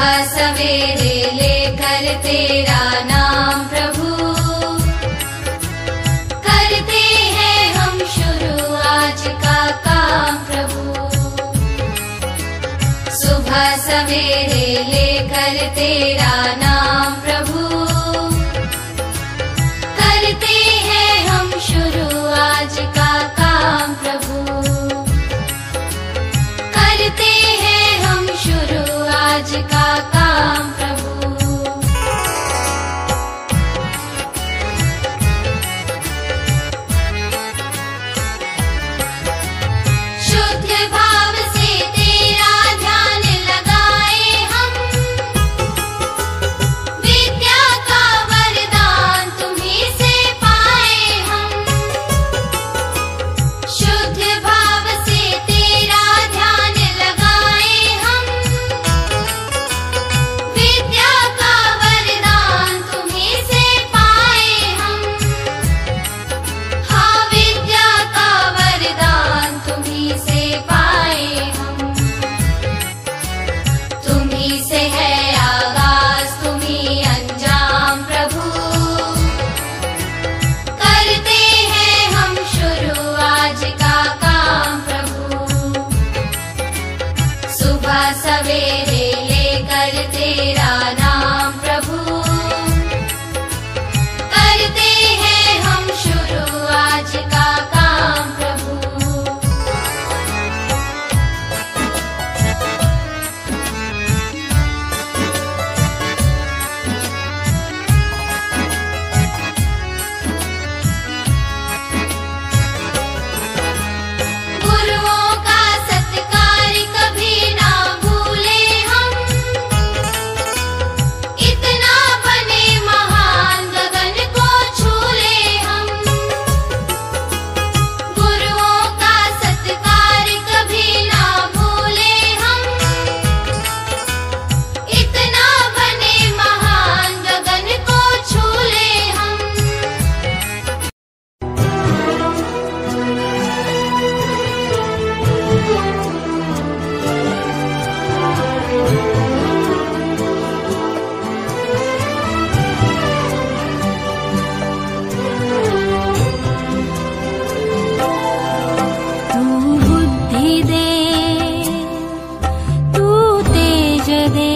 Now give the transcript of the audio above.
सुबह सवेरे लेकर तेरा नाम प्रभु, करते हैं हम शुरू आज का काम प्रभु। सुबह सवेरे लेकर तेरा नाम प्रभु, करते हैं हम शुरू आज का काम प्रभु, करते हैं हम शुरू आज का काम प्रभु। शुद्ध भाव से तेरा ध्यान लगाए हम, विद्या का वरदान तुम्हीं से पाए हम। शुद्ध भाव से तेरा ध्यान लगाए हम, विद्या का वरदान तुम्हीं से पाए हम। हाँ, विद्या का वरदान तुम्हीं से पाए हम। तुम्हीं से है आगाज, तुम्हीं अंजाम प्रभु, करते हैं हम शुरू आज का काम प्रभु। सुबह सवेरे लेकर तेरा नाम प्रभु, करते हैं हम शुरू आज का काम प्रभु। गुरुओं का सत्कार कभी ना भूले हम, इतना बने महान गगन को छू ले हम। गुरुओं का सत्कार कभी ना भूले हम, इतना बने महान गगन को छू ले हम। तू बुद्धि दे, तू तेज दे,